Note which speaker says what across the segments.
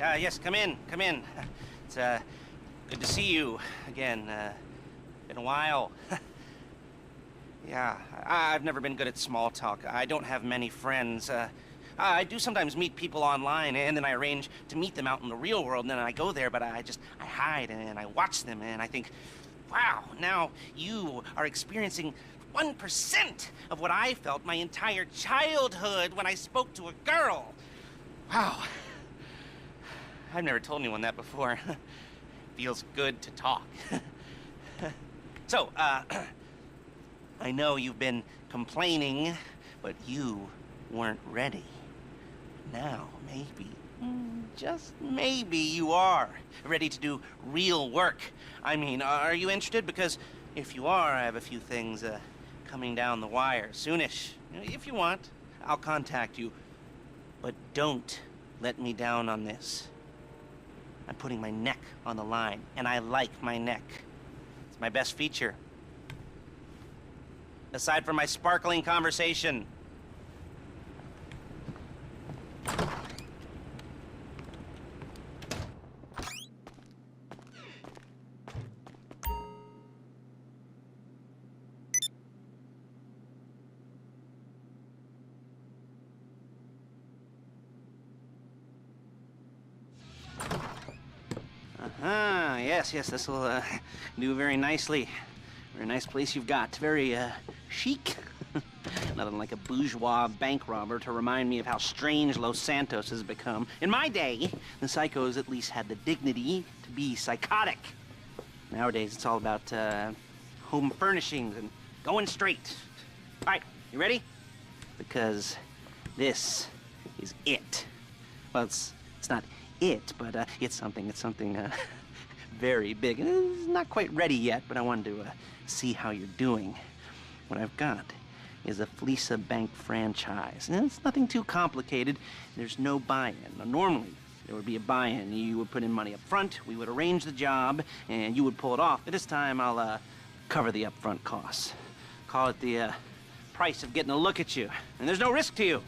Speaker 1: Yes, come in, come in. It's, good to see you again. Been a while. Yeah, I've never been good at small talk. I don't have many friends. I do sometimes meet people online, and then I arrange to meet them out in the real world, and then I go there, but I hide, and I watch them, and I think, wow, now you are experiencing 1% of what I felt my entire childhood when I spoke to a girl. Wow. I've never told anyone that before. Feels good to talk. So, I know you've been complaining, but you weren't ready. Now, maybe, just maybe you are ready to do real work. I mean, are you interested? Because if you are, I have a few things coming down the wire soonish. If you want, I'll contact you. But don't let me down on this. I'm putting my neck on the line, and I like my neck. It's my best feature. Aside from my sparkling conversation. Yes, this will do very nicely. Very nice place you've got. Very chic. Nothing like a bourgeois bank robber to remind me of how strange Los Santos has become. In my day, the psychos at least had the dignity to be psychotic. Nowadays, it's all about home furnishings and going straight. All right, you ready? Because this is it. Well, it's not it, but it's something very big. It's not quite ready yet, but I wanted to see how you're doing. What I've got is a Fleeca bank franchise. And it's nothing too complicated. There's no buy-in. Now, normally, there would be a buy-in. You would put in money up front, we would arrange the job, and you would pull it off. But this time, I'll cover the upfront costs. Call it the price of getting a look at you. And there's no risk to you.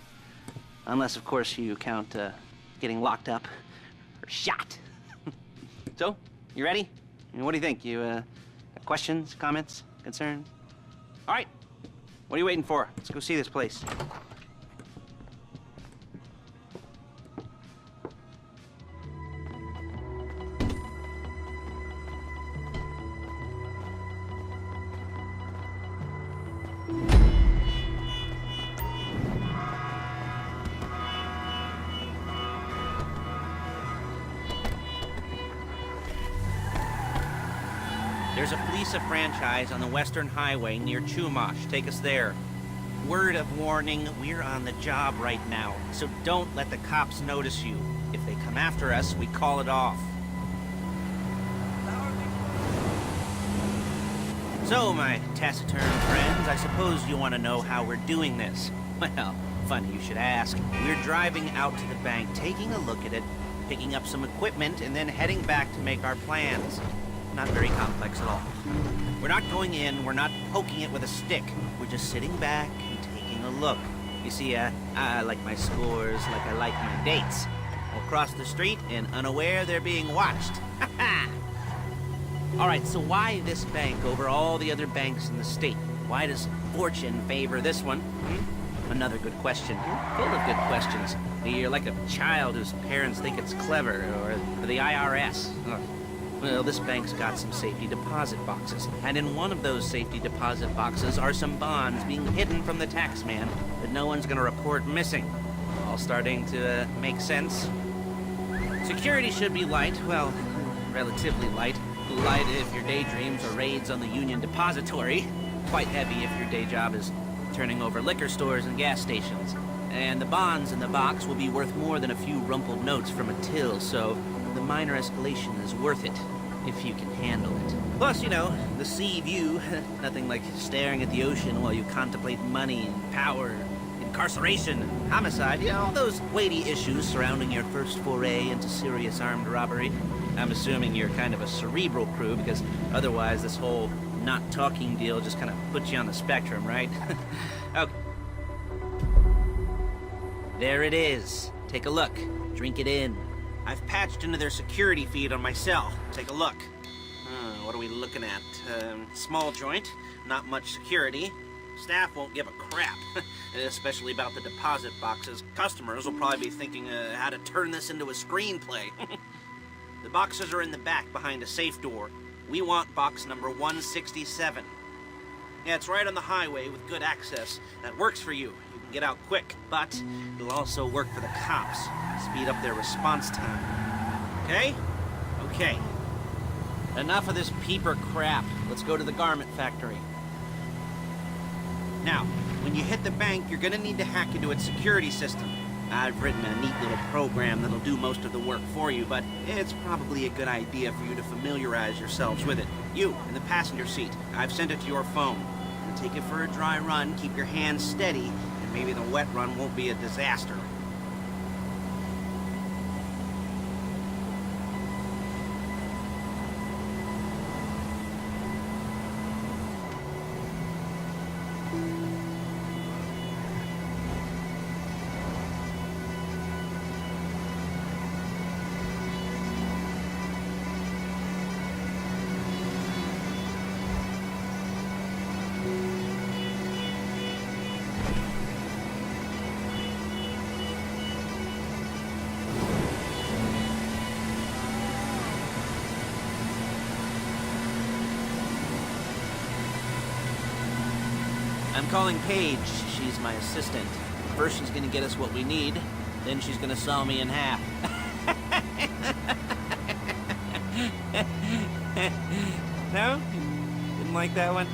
Speaker 1: Unless, of course, you count getting locked up or shot. So, you ready? What do you think? You got questions, comments, concerns? All right. What are you waiting for? Let's go see this place. There's a Fleeca franchise on the Western Highway near Chumash. Take us there. Word of warning, we're on the job right now, so don't let the cops notice you. If they come after us, we call it off. So, my taciturn friends, I suppose you want to know how we're doing this. Well, funny you should ask. We're driving out to the bank, taking a look at it, picking up some equipment, and then heading back to make our plans. Not very complex at all. We're not going in, we're not poking it with a stick. We're just sitting back and taking a look. You see, I like my scores like I like my dates. I'll cross the street and unaware they're being watched. All right, so why this bank over all the other banks in the state? Why does fortune favor this one? Another good question. Full of good questions. You're like a child whose parents think it's clever, or the IRS. Ugh. Well, this bank's got some safety deposit boxes, and in one of those safety deposit boxes are some bonds being hidden from the tax man that no one's gonna report missing. All starting to make sense. Security should be light, well, relatively light. Light if your daydreams are raids on the Union Depository. Quite heavy if your day job is turning over liquor stores and gas stations. And the bonds in the box will be worth more than a few rumpled notes from a till, so the minor escalation is worth it, if you can handle it. Plus, you know, the sea view, nothing like staring at the ocean while you contemplate money and power, incarceration, homicide, you know, all those weighty issues surrounding your first foray into serious armed robbery. I'm assuming you're kind of a cerebral crew, because otherwise this whole not talking deal just kind of puts you on the spectrum, right? Okay. There it is. Take a look. Drink it in. I've patched into their security feed on my cell. Take a look. What are we looking at? Small joint, not much security. Staff won't give a crap, especially about the deposit boxes. Customers will probably be thinking how to turn this into a screenplay. The boxes are in the back behind a safe door. We want box number 167. Yeah, it's right on the highway with good access. That works for you. You can get out quick, but it'll also work for the cops. Speed up their response time. Okay? Okay. Enough of this peeper crap. Let's go to the garment factory. Now, when you hit the bank, you're gonna need to hack into its security system. I've written a neat little program that'll do most of the work for you, but it's probably a good idea for you to familiarize yourselves with it. You, in the passenger seat, I've sent it to your phone. Take it for a dry run, keep your hands steady, and maybe the wet run won't be a disaster. I'm calling Paige. She's my assistant. First she's gonna get us what we need, then she's gonna saw me in half. No? Didn't like that one?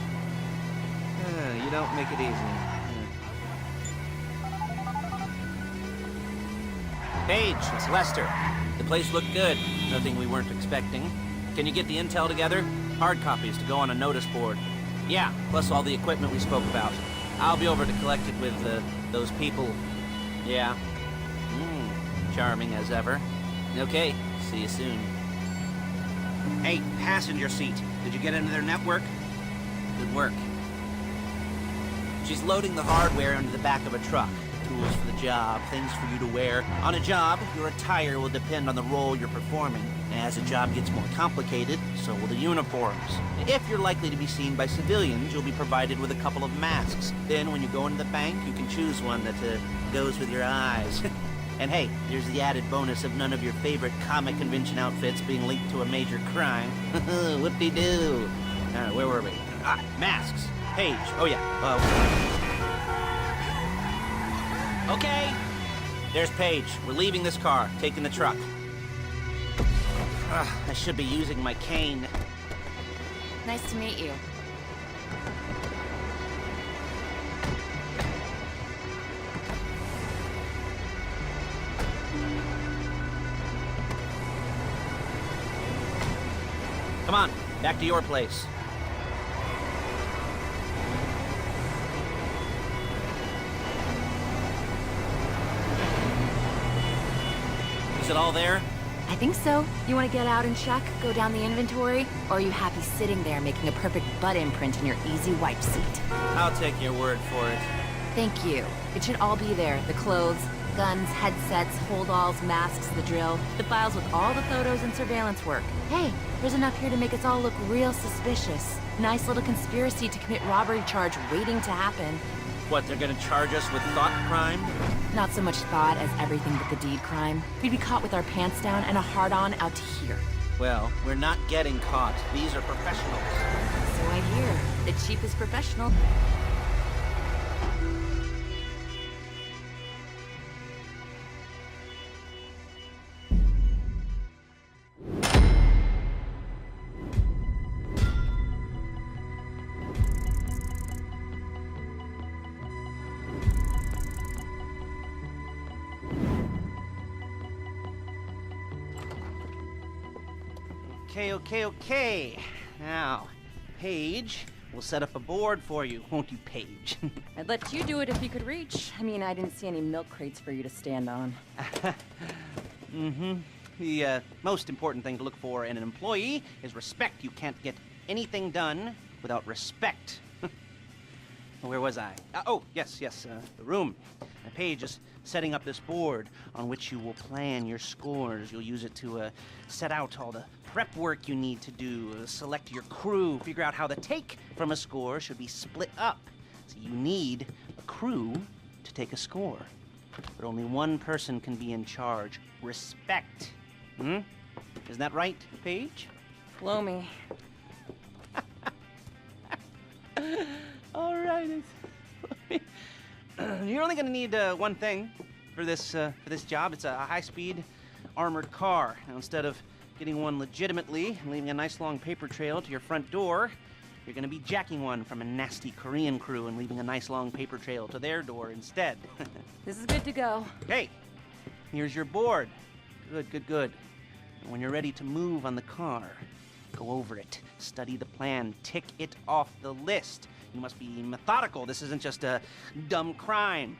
Speaker 1: You don't make it easy. Paige, it's Lester. The place looked good. Nothing we weren't expecting. Can you get the intel together? Hard copies to go on a notice board. Yeah, plus all the equipment we spoke about. I'll be over to collect it with, those people. Yeah. Charming as ever. Okay, see you soon. Hey, passenger seat. Did you get into their network? Good work. She's loading the hardware into the back of a truck. Tools for the job, things for you to wear. On a job, your attire will depend on the role you're performing. As the job gets more complicated, so will the uniforms. If you're likely to be seen by civilians, you'll be provided with a couple of masks. Then when you go into the bank, you can choose one that goes with your eyes. And hey, there's the added bonus of none of your favorite comic convention outfits being linked to a major crime. Whoop-de-doo. Where were we? Masks. Paige. Oh yeah. Okay. There's Paige. We're leaving this car, taking the truck. I should be using my cane.
Speaker 2: Nice to meet you.
Speaker 1: Come on, back to your place. Is it all there?
Speaker 2: I think so. You want to get out and check, go down the inventory? Or are you happy sitting there making a perfect butt imprint in your easy wipe seat?
Speaker 1: I'll take your word for it.
Speaker 2: Thank you. It should all be there. The clothes, guns, headsets, holdalls, masks, the drill, the files with all the photos and surveillance work. Hey, there's enough here to make us all look real suspicious. Nice little conspiracy to commit robbery charge waiting to happen.
Speaker 1: What, they're gonna charge us with thought crime?
Speaker 2: Not so much thought as everything but the deed crime. We'd be caught with our pants down and a hard-on out to here.
Speaker 1: Well, we're not getting caught. These are professionals.
Speaker 2: So I hear. The cheapest professional.
Speaker 1: Okay. Now, Paige, we'll set up a board for you, won't you, Paige?
Speaker 2: I'd let you do it if you could reach. I mean, I didn't see any milk crates for you to stand on.
Speaker 1: The most important thing to look for in an employee is respect. You can't get anything done without respect. Where was I? Oh, yes, the room. Paige is setting up this board on which you will plan your scores. You'll use it to set out all the prep work you need to do, select your crew, figure out how the take from a score should be split up. So you need a crew to take a score. But only one person can be in charge. Respect. Isn't that right, Paige?
Speaker 2: Blow me.
Speaker 1: All right. You're only going to need one thing for this job. It's a high-speed armored car. Now, instead of getting one legitimately and leaving a nice long paper trail to your front door, you're going to be jacking one from a nasty Korean crew and leaving a nice long paper trail to their door instead.
Speaker 2: This is good to go.
Speaker 1: Okay, here's your board. Good. And when you're ready to move on the car, go over it, study the plan, tick it off the list. You must be methodical. This isn't just a dumb crime.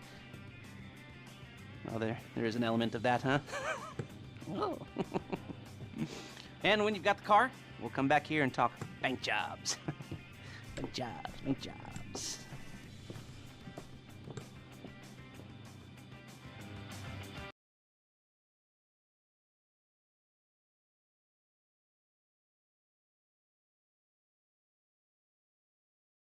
Speaker 1: Oh, there is an element of that, huh? Whoa. And when you've got the car, we'll come back here and talk bank jobs. Bank jobs.